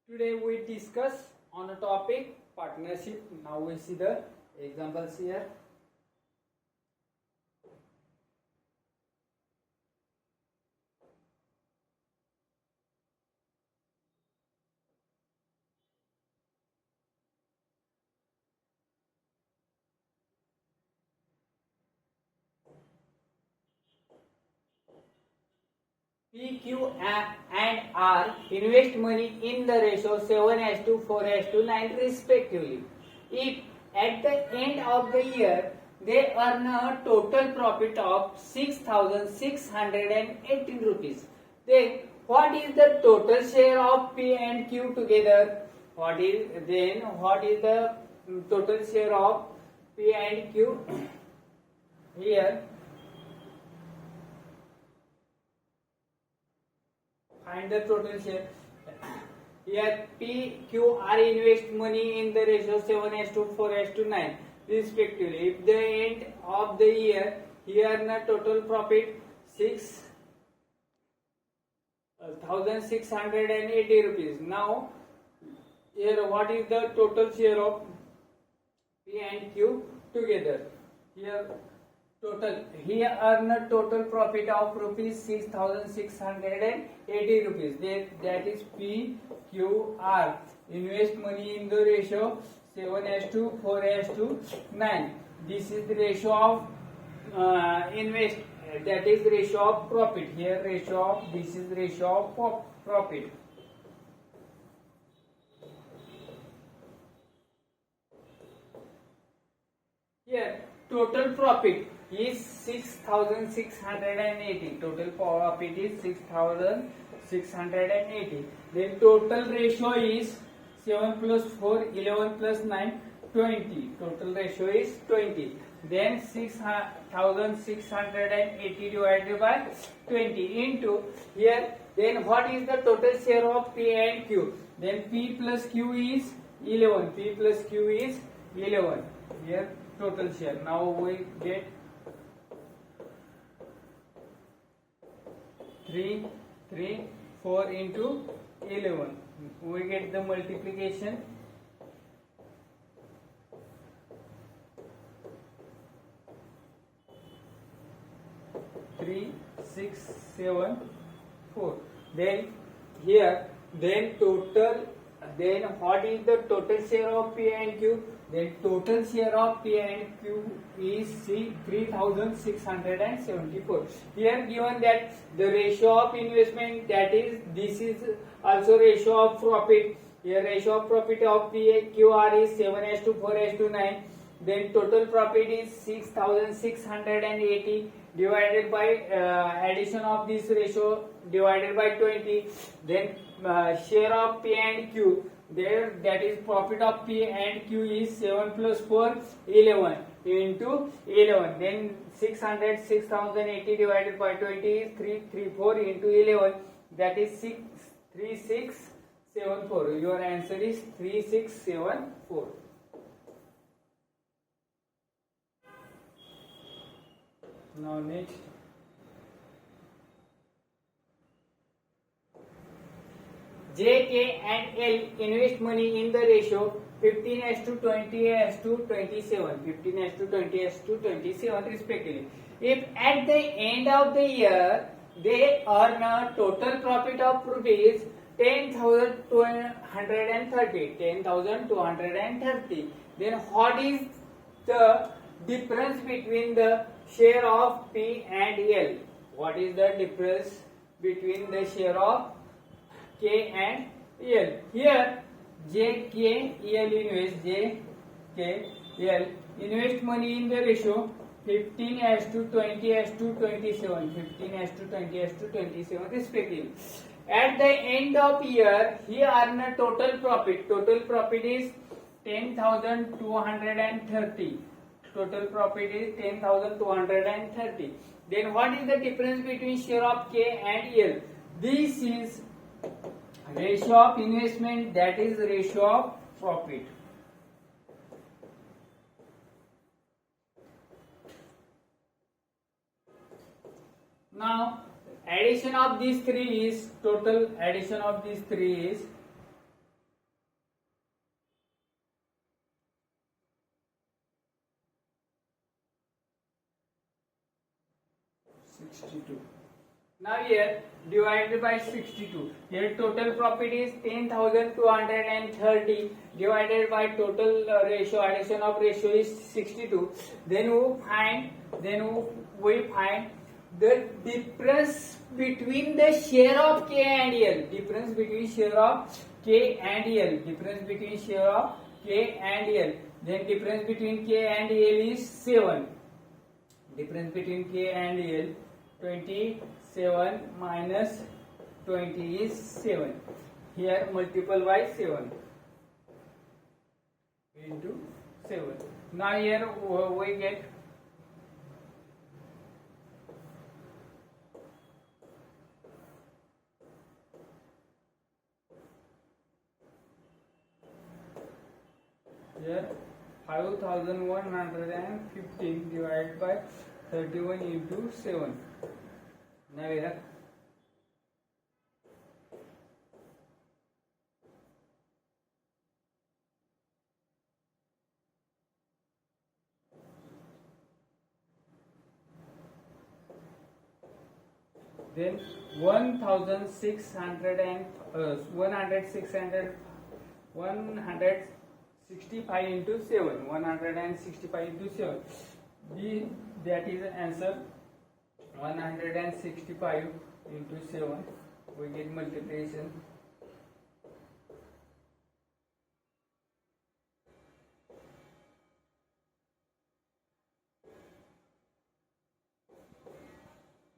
Today we discuss on a topic partnership. Now we see the examples here. P, Q and R invest money in the ratio 7:4:9 respectively. If at the end of the year they earn a total profit of 6,618 rupees, then what is the total share of P and Q together? What is the total share of P and Q? Here find the total share. Here P, Q, R invest money in the ratio 7:4:9 respectively. If the end of the year he earn a total profit 6,680 rupees. Now here what is the total share of P and Q together? Here total he earn a total profit of rupees 6,680 rupees. That is P, Q, R invest money in the ratio 7:4:9. This is the ratio of invest, that is ratio of profit. Here ratio of, this is ratio of profit. Here total profit is 6,680. Total profit is 6,680. Then total ratio is 7 plus 4, 11 plus 9, 20. Total ratio is 20. Then 6,680 divided by 20 into here. Then what is the total share of P and Q? Then P plus Q is 11. P plus Q is 11. Here total share. Now we get 4 into 11. We get the multiplication. 3, 6, 7, 4. Then here, then what is the total share of P and Q? Then total share of P and Q is 3,674. Here given that the ratio of investment, that is, this is also ratio of profit. Here ratio of profit of P and QR is 7:4:9. Then total profit is 6,680 divided by addition of this ratio divided by 20. Then share of P and Q, there, that is profit of P and Q is 7 plus 4, 11 into 11. Then 6,080 divided by 20 is 334 into 11, that is 3674. Your answer is 3674. Now next, J, K and L invest money in the ratio 15:20:27, 15:20:27 respectively. If at the end of the year they earn a total profit of rupees 10,230, then what is the difference between the share of P and L? What is the difference between the share of K and L? Here J, K, L invest money in the ratio 15:20:27, 15:20:27 respectively. At the end of year he earn a total profit. Total profit is 10,230. Total profit is 10,230. Then what is the difference between share of K and L? This is ratio of investment, that is ratio of profit. Now addition of these three is, total addition of these three is 62. Now here divided by 62. Here total profit is 10,230 divided by total ratio, addition of ratio is 62. Then we find the difference between the share of K and L. Difference between share of K and L. Difference between share of K and L. Then difference between K and L is 7. Difference between K and L 27 minus 20 is 7. Here multiple by 7 into 7. Now here we get here 5115 divided by 31 into 7. Now here then 165 into 7. 165 into 7. That is the answer. 165 into 7. We get multiplication.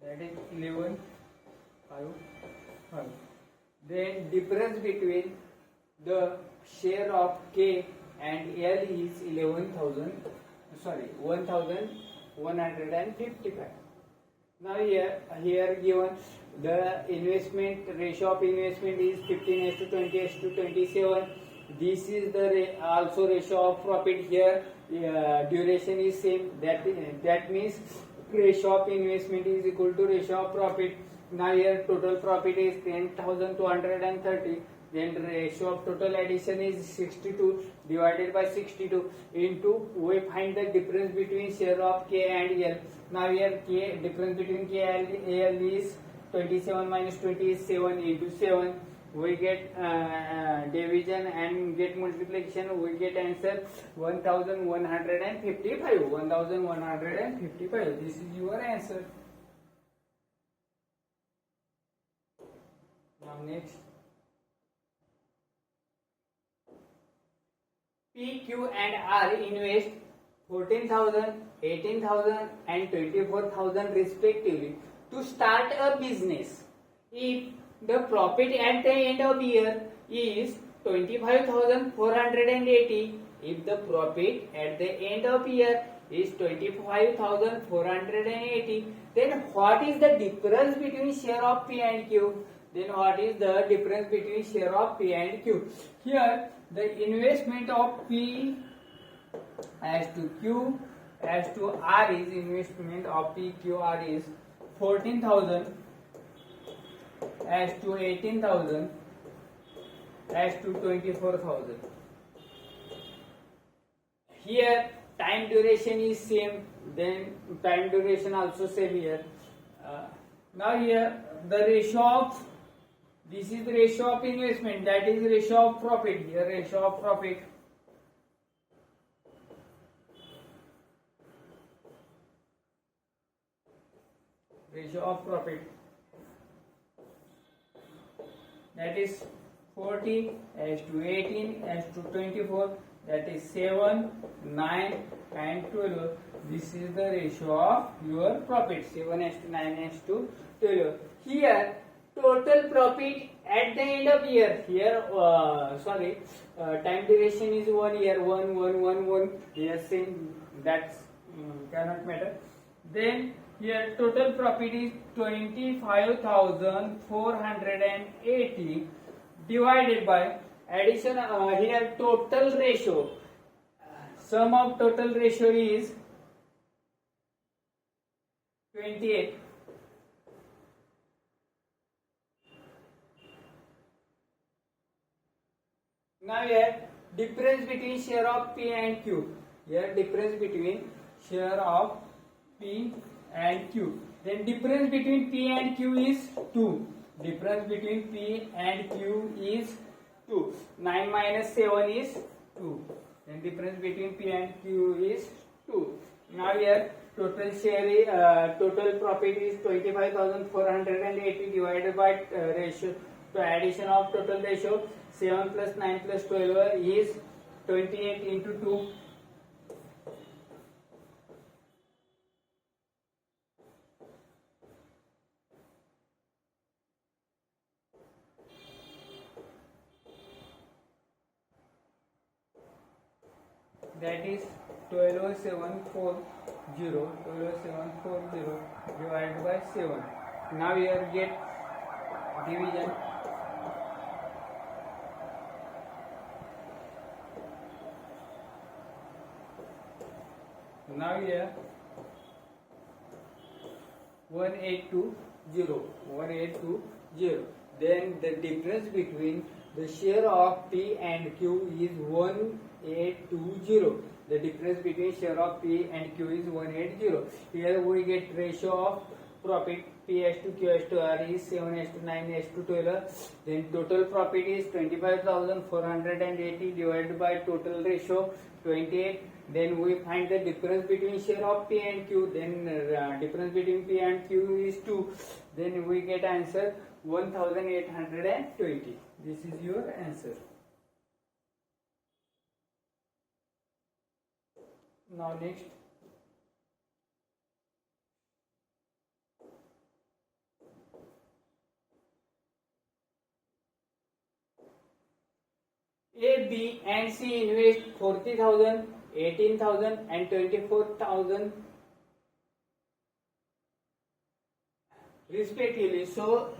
That is 11 5. Then difference between the share of K and L is 1155. Now here given the investment ratio of investment is 15:20:27. This is the also ratio of profit. Here duration is same. That means ratio of investment is equal to ratio of profit. Now here total profit is 10,230. Then ratio of total addition is 62 divided by 62 into we find the difference between share of K and L. Now here K difference between K and L is 27 minus 20 is 7 into 7. We get division and get multiplication. We get answer 1155. 1155. This is your answer. Now next. P, Q and R invest 14,000, 18,000 and 24,000 respectively to start a business. If the profit at the end of year is 25,480, if the profit at the end of year is 25,480, then what is the difference between share of P and Q? Then what is the difference between share of P and Q? Here the investment of P as to Q as to R is investment of P Q R is 14,000 as to 18,000 as to 24,000. Here time duration is same, then time duration also same here. Now here the ratio of this is the ratio of investment, that is ratio of profit. Here ratio of profit. Ratio of profit. That is 40 as to 18 as to 24. That is 7, 9 and 12. This is the ratio of your profit. 7 as to 9 as to 12. Here total profit at the end of year. Here time duration is 1 year. 1. Here same, that cannot matter. Then here total profit is 25,480 divided by addition. Here total ratio, sum of total ratio is 28. Now here difference between share of P and Q. Here difference between share of P and Q. Then difference between P and Q is 2. Difference between P and Q is 2. 9 minus 7 is 2. Then difference between P and Q is 2. Now here total share is, total profit is 25,480 divided by ratio. So addition of total ratio 7 plus 9 plus 12 is 28 into 2. That is 12740 divided by 7. Now here get division. Now here 1820. Then the difference between the share of P and Q is 1820. The difference between share of P and Q is 180. Here we get ratio of profit P as to Q as to R is 7 as to 9 as to 12. Then total profit is 25,480 divided by total ratio 28. Then we find the difference between share of P and Q. Then difference between P and Q is 2. Then we get answer 1820. This is your answer. Now next. A, B and C invest 40,000, 18,000 and 24,000 respectively. So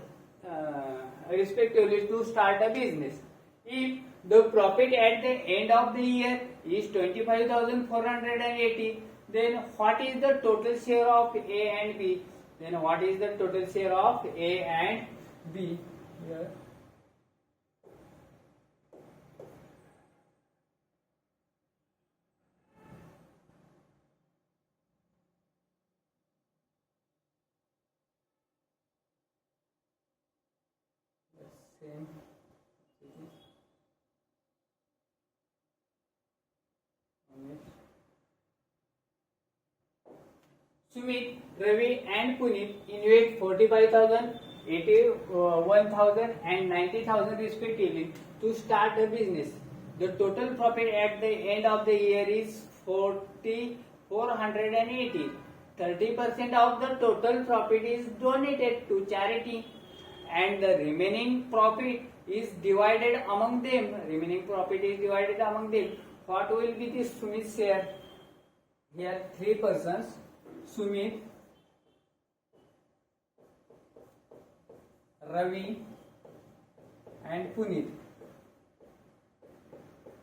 respectively to start a business. If the profit at the end of the year is 25,480, then what is the total share of A and B? Then what is the total share of A and B? Here. Same. Sumit, Ravi and Puneet invest 45,000, 81,000 and 90,000 respectively to start a business. The total profit at the end of the year is 4,480. 30% of the total profit is donated to charity and the remaining profit is divided among them. What will be the Sumit's share? Here 3 persons, Sumit, Ravi and Puneet.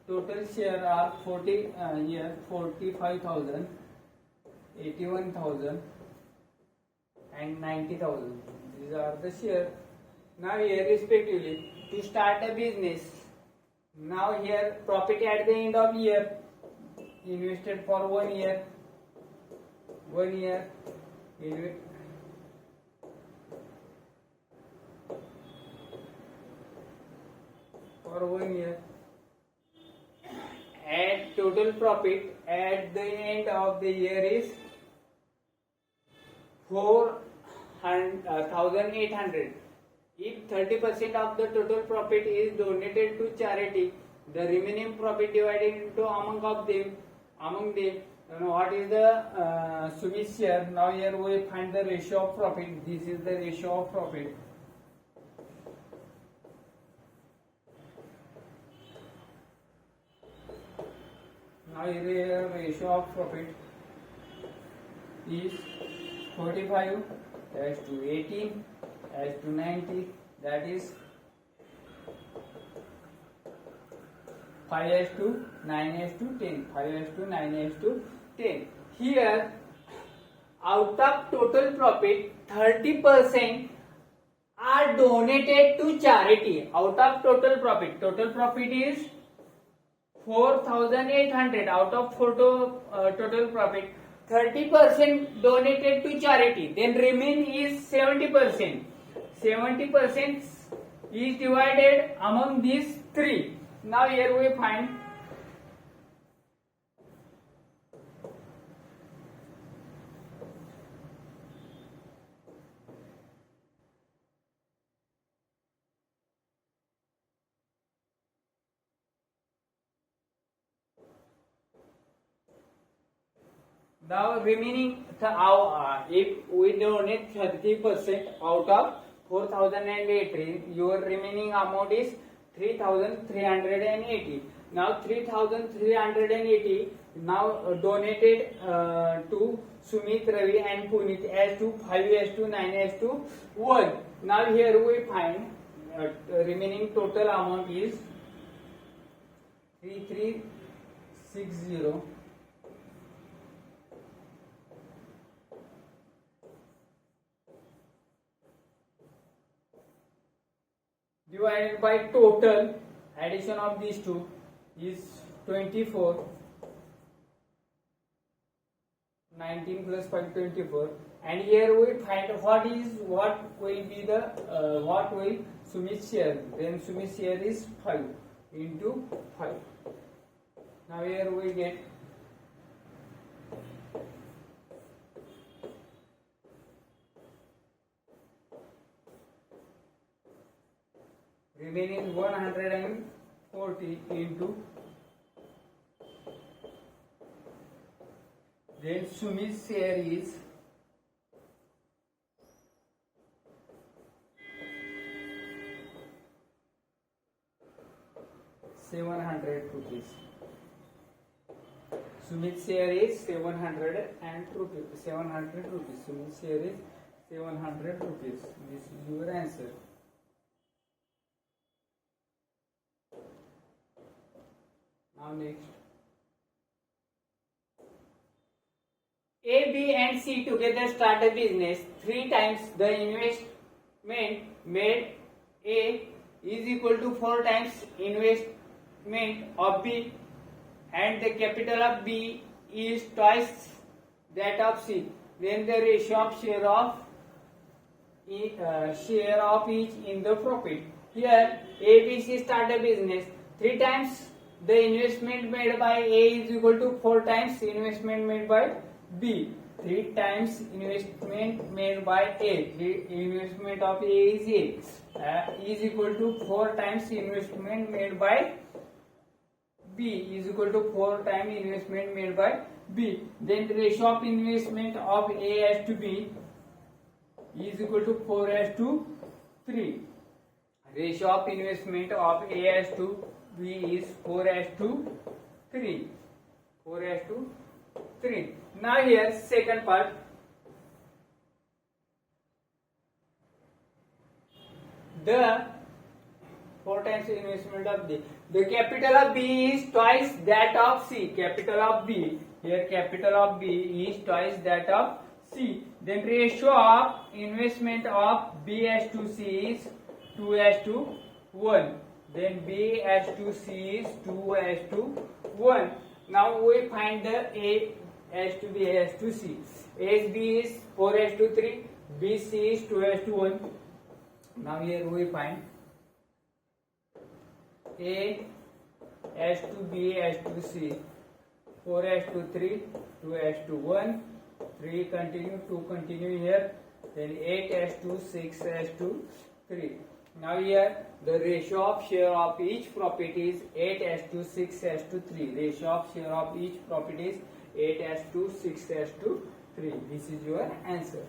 Total share are 45,000, 81,000 and 90,000. These are the share. Now here respectively to start a business. Now here profit at the end of year invested for 1 year. 1 year for 1 year. And total profit at the end of the year is 4,800. If 30% of the total profit is donated to charity, the remaining profit divided into among them. And what is the Sumit's share? Now here we find the ratio of profit. This is the ratio of profit. Now here ratio of profit is 45 as to 18 as to 90, that is 5 as to 9 as to 10. 5 as to 9 as to 10. Here out of total profit 30% are donated to charity. Out of total profit is 4,800. Out of total profit 30% donated to charity, then remain is 70%. 70% is divided among these three. Now here we find now remaining if we donate 30% out of 4080, your remaining amount is 3380. Now 3380 now donated to Sumit, Ravi and Punit as to 5:9:1. Now here we find remaining total amount is 3360 divided by total addition of these two is 24. 19 plus 5 24, and here we find what will be the what will Sumit's share. Then Sumit's share is 5 into 5. Now here we get remaining 140 into, then Sumit's share is 700 rupees. Sumit's share is 700 rupees. Sumit's share is 700 rupees. This is your answer. Now next, A, B and C together start a business. 3 times the investment made A is equal to 4 times investment of B, and the capital of B is twice that of C. Then the ratio of share of each in the profit. Here A, B, C start a business. 3 times the investment made by A is equal to 4 times investment made by B. 3 times investment made by A, investment of A is is equal to 4 times investment made by B is equal to 4 times investment made by B. Then the ratio of investment of A as to B is equal to 4 as to 3. Ratio of investment of A as to B is 4 as to 3. 4 as to 3. Now here second part. The 4 times investment of B. The capital of B is twice that of C. Capital of B. Here capital of B is twice that of C. Then ratio of investment of B as to C is 2 as to 1. Then B as to C is 2 as to 1. Now we find the A as to B as to C. A as B is 4 as to 3. B C is 2 as to 1. Now here we find A as to B as to C. 4 as to 3, 2 as to 1. 3 continue, 2 continue here. Then 8 as to 6 as to 3. Now here the ratio of share of each profit is 8 as to 6 as to 3. Ratio of share of each profit is 8 as to 6 as to 3. This is your answer.